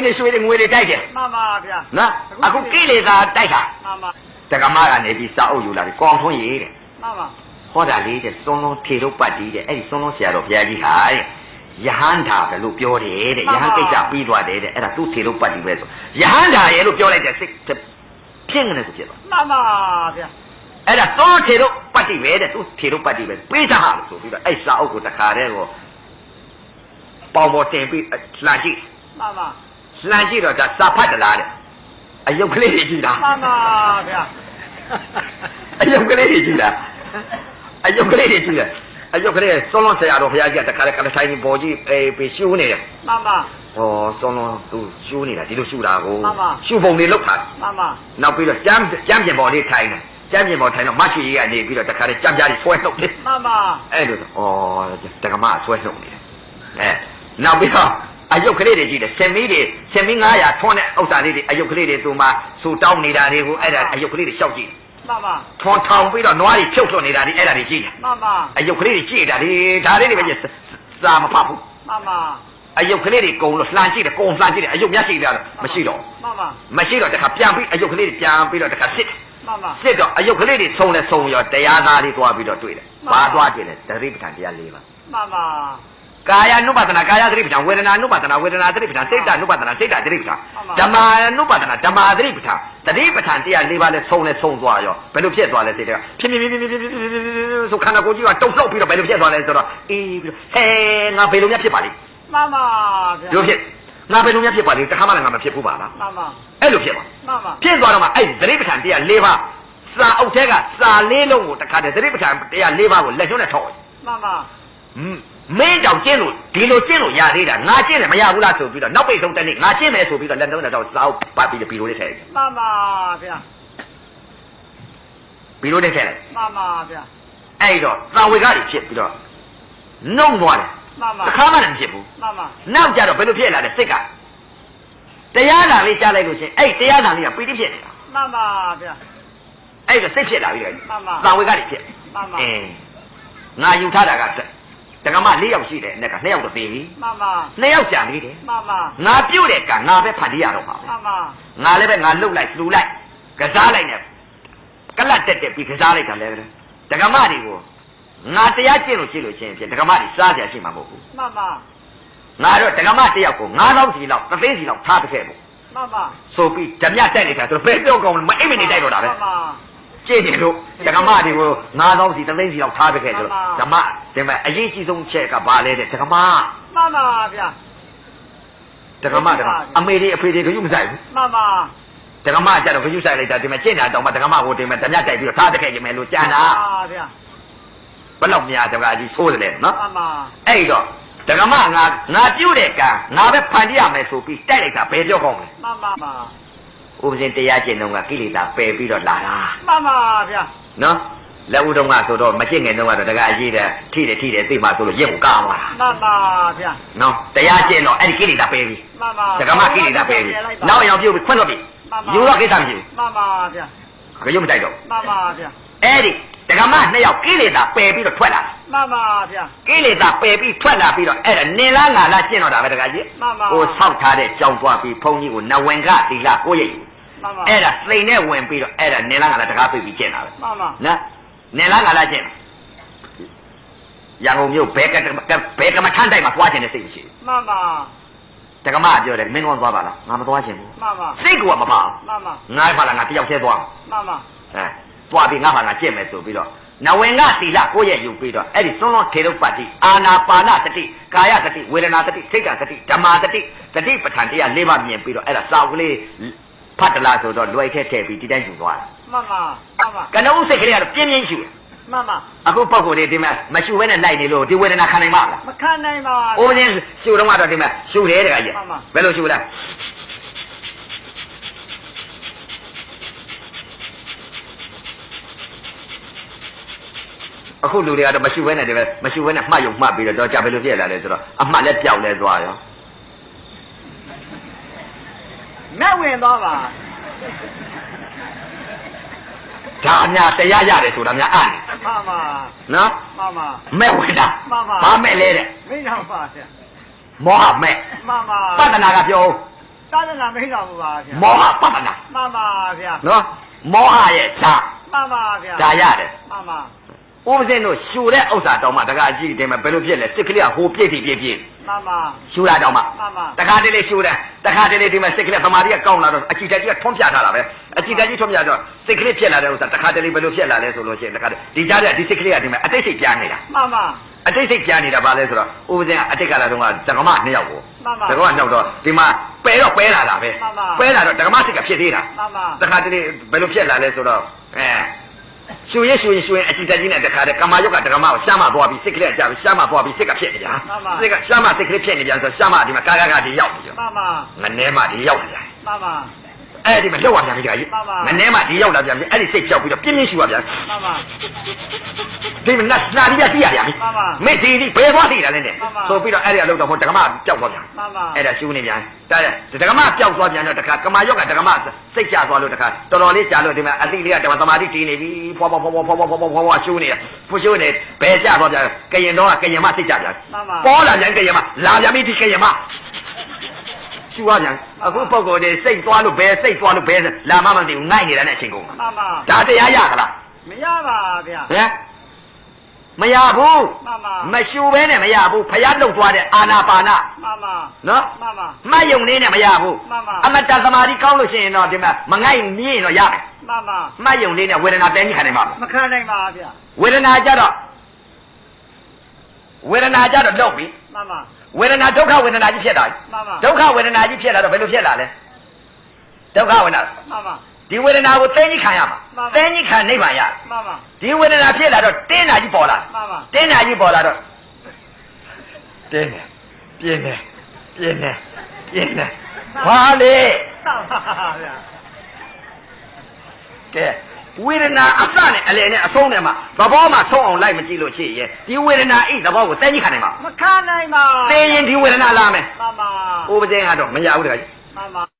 你说的我的带的，妈妈的，那啊，我给了他带他，妈妈，这个马啊，那边啥有了的，光从爷的，妈妈，好在里的松龙铁路八地的，哎，松龙下路偏厉害，一喊他的路标来的，一喊给家背多来的，哎，他都铁路八地来着，一喊他也路标来的，这骗人的是吧？妈妈的，哎，他都铁路八地来的，都铁路八地来，非常好的，所以说，哎，啥我在看的我，包括准备垃圾。妈妈，垃圾了，这啥牌子来的？哎呦，可来得及了！妈妈的，哎呦，可来得及了！哎呦，可来得及了！哎呦，可来，双龙这样都不要紧，这看来产品保级被修呢。妈妈，哦，双龙都修呢了，这都修了哦。妈妈，修风的路盘。妈妈，那比如讲件保的台呢，讲件保台呢，马去一样的，比如这看来讲家里出来弄的。妈妈，哎，就是哦，这个马出来弄的，哎，那比如。哎呦，可来得及的，前面俺呀，穿的欧沙里的，哎呦，可来的都嘛，手刀你那里，哎呦，可来的小鸡，妈妈，穿汤背到哪里跳出你那里，哎那里鸡，妈妈，哎呦，可来的鸡的，他那里边是啥么怕不？妈妈，哎呦，可来的公路三鸡的，公三鸡的，哎呦，没洗了，没洗了，妈妈，没洗了，这个边背，哎呦，可来的边背了这个湿，妈妈，湿着，哎呦，可来的冲来冲要，这样哪里多比较对的，八多对的，这里不谈这样离嘛。妈妈。Kaya nu batana kaya dari bidang, wedana nu batana dari bidang, seda nu batana seda dari bidang, jama nu batana jama dari bidang dia lima le song tua yo, belum siap tua le seda, so kana kau juga tahu tahu belum siap tua le seda, ngah belum siap balik, mama, belum siap, ngah belum siap balik, tak mana ngah siap buat lah, mama, belum siap, mama, siap tua nama, dari bidang dia lima, sa utega, sa lelong, tak ada dari bidang dia lima, lelong le tahu, mama, 没找进入，第六进入压力的，俺进来没压不拉手臂的，老北东的你，俺进来手臂的，人都能找找把比的比如的菜。妈妈的，比如的菜。妈妈的。哎个，咱为啥的吃比如，弄多的。妈妈。看嘛能吃不？妈妈。那家的不都骗来的这个？这样哪里家来就行？哎，这样哪里也不一定骗的。妈妈的。哎个谁骗哪里的？妈妈。咱为啥的骗？妈妈。哎，俺有他那个是。这个嘛，你要是的，那个你要的比，妈妈，你要讲你的，妈妈，俺表来干，俺别怕你丫头好，妈妈，俺那边俺路来，个啥来呢？个那这比个啥来干来的？这个嘛的我，俺这样进入先，这个嘛的啥子是嘛不？妈妈，俺说这个嘛这样过，俺老是老，那真是老，他不开不？妈妈，所以怎么样在你看，就别表讲了，没一年你带着他的。妈妈。这年头，这个嘛的我，俺老是真是老差别开着，怎么？怎么？一几种吃个巴来的，这个嘛？妈妈的。这个嘛的，阿妹的非得都用在。妈妈。这个嘛家的会用在来的，怎么见人到嘛？这个嘛我怎么怎么样代表他的开就没路见啊？妈的。不老命啊，这个是错的嘞，喏。妈妈。哎个，这个嘛俺就来干，俺在盘地上面手臂带来个白条工的。妈妈。我们这样见弄个给你打白比了拉啦。妈妈的。喏，来乌冬啊，说到没见人弄啊，这个阿姨的提的，对嘛，都是业务干嘛？妈妈的。喏，这样见了，哎，给你打白比。妈妈。这个嘛给你打白比，老要就困到比，有了给上去。妈妈的。可有没带着？妈妈的。哎的，这个嘛你要给你打白比了脱了。妈妈的。给你打白比脱了比了，哎，你那俺那见到哪个这个阿姨？妈妈。我操他的交关比朋友那文卡地下过夜。妈妈，哎呀，谁呢？问比了，哎呀，你那个这个被见了。妈妈，那，你那个见了，然后有白个嘛看待嘛花钱的事情。妈妈，这个嘛就是没光多吧了，俺们多少钱不？妈妈，谁给我们怕？妈妈，俺怕了，俺比较钱多。妈妈，哎，多比俺怕俺见没走比了。那问俺地啦，我也有比了。哎，你总能提到八地，阿那巴那这地，嘎呀这地，为了那这地，谁干这地，干嘛这地，这地不谈的呀，你把面比了，哎，那少个嘞。怕的拉手到乱开比这点就多了。妈妈，妈妈。跟那我说起来了，边修。妈妈。啊，我包括的对吗？没修完的来的喽，就为了那看那嘛了。没看那嘛。我们修的话的对吗？修来这个也。妈妈。别lo修了。啊，后头的啊，没修完的对吧？没修完的马用马比了，到家别lo别来了知道？啊，马来表来做呀。没闻到吧？咱家这样的说咱家按。妈妈。喏。妈妈。没闻到。妈妈。把买来的。没想法的。没买。妈妈。把的那个表， သာသနာမဟိတော်ဘူးပါဗျာ မောဟပတ္တနာ မှန်ပါဗျာ နော်မောဟရဲ့ဓာ မှန်ပါဗျာ ဒါရတယ် မှန်ပါ ဥပဇင်းတို့ရှူတဲ့ဥစ္စာတောင်မှတခါအကြည့်တယ်မှာဘယ်လိုဖြစ်လဲစစ်ကလေးကဟိုပြည့်ပြည့်ပြည့်ပြည့် မှန်ပါ ရှူတာတောင်မှ မှန်ပါ တခါတလေရှူတယ်တခါတလေဒီမှာစစ်ကလေးသမာဓိကကောင်းလာတော့အကြည့်တက်ကြီးကထွန်းပြထားတာပဲအကြည့်တက်ကြီးထွန်းပြတော့စစ်ကလေးဖြစ်လာတဲ့ဥစ္စာတခါတလေဘယ်လိုဖြစ်လာလဲဆိုလို့ရှိရင်တခါတလေဒီကြားတဲ့ဒီစစ်ကလေးကဒီမှာအတိတ်စိတ်ပြားနေတာ မှန်ပါ အတိတ်စိတ်ပြားနေတာဘာလဲဆိုတော့ဥပဇင်းကအတိတ်ကလာတော့ကဒကမ2ယောက်ကို မှန်ပါ ဒကမ2ယောက်တော့ဒီမှာပဲတော့ပဲလာတာပဲ မှန်ပါ ပဲလာတော့ဒကမစိတ်ကဖြစ်သေးတာ မှန်ပါ တခါတလေဘယ်လိုဖြစ်လာလဲဆိုတော့ရှူရင်အကြည့်တက်ကြီးနဲ့တခါတည်းကမာယုတ်ကဒကမကိုရှားမသွားပြီးစိတ်ကလေးကြပြီးရှားမသွားပြီးစိတ်ကဖြစ်နေကြစိတ်ကရှားမစိတ်ကလေးဖြစ်နေပြန်ဆိုရှားမဒီမှာကာဒီရောက်ပြီ မှန်ပါ ငနဲမဒီရောက်လာ မှန်ပါ အဲ့ဒီမှာလောက်ရပြန်ပြီကြာကြီးငနဲမဒီရောက်လာပြန်ပြီအဲ့ဒီစိတ်ကြောက်ပြီးတော့ပြင်းပြင်းရှူရပြန် မှန်ပါ ဒီမှာနာရီရသိရပြန်ပြီမေ့ဒီဘယ်သွားသိတာလဲနဲ့ဆိုပြီးတော့အဲ့ဒီအလုပ်တော့ဟိုဒကမပျောက်သွားပြန် မှန်ပါ အဲ့ဒါရှူနေပြန်ဒါဒကမပျောက်သွားပြန်တော့တခါကမာယုတ်ကဒကမစိတ်ကျသွားလို့တခါတော်တော်လေးကြာလို့ဒီမှာအတိလေးကဓမ္မသမာဓိတည်နေပြီဖွာရှူနေဖူရှူနေဘယ်ကျသွားပြန်ကရင်တော့ကရင်မစိတ်ကြပြန်ပေါ်လာပြန်ကရင်မလာပြန်ပြီဒီကရင်မရှူရပြန်အခုပုံကိုယ်တွေစိတ်သွားလို့ဘယ်စိတ်သွားလို့ဘယ်လာမမသိဘူးငိုက်နေတာနဲ့အချိန်ကုန် မှန်ပါ ဒါတရားရသလား မရပါဗျာ ဟမ်မရဘူး မှန်ပါ မရှူဘဲနဲ့မရဘူးဖယားလှုပ်သွားတဲ့အာနာပါန မှန်ပါ နော် မှန်ပါ မယုံလေးနဲ့မရဘူး မှန်ပါ အမတသမာဓိကောင်းလို့ရှိရင်တော့ဒီမှာမငိုက်မြင်တော့ရမယ် မှန်ပါ မယုံလေးနဲ့ဝေဒနာတဲကြီးခံနိုင်ပါ့မ မခံနိုင်ပါဗျာ ဝေဒနာကြတော့လောက်ပြီ မှန်ပါ ဝေဒနာဒုက္ခဝေဒနာကြီးဖြစ်တာ မှန်ပါ ဒုက္ခဝေဒနာကြီးဖြစ်လာတော့ဘယ်လိုဖြစ်လာလဲဒုက္ခဝေဒနာ မှန်ပါ ဒီဝေဒနာကိုသိကြီးခံရမှာ မှန်ပါ သိကြီးခံနိဗ္ဗာန်ရ မှန်ပါ ဒီဝေဒနာဖြစ်လာတော့တင်းတာကြီးပေါ်လာ မှန်ပါ တင်းတာကြီးပေါ်လာတော့တင်းတယ်ပြင်းတယ်ဘာလေ မှန်ပါဗျာ ကဲဝေဒနာအစနဲ့အလယ်နဲ့အဆုံးနဲ့မှာသဘောမှဆုံးအောင်လိုက်မကြည့်လို့ရှိရင်ဒီဝေဒနာဤသဘောကိုသိကြီးခံနိုင်မှာ မခံနိုင်ပါ သိရင်ဒီဝေဒနာလာမယ် မှန်ပါ ဥပဒေကတော့မရဘူးတခါကြီး မှန်ပါ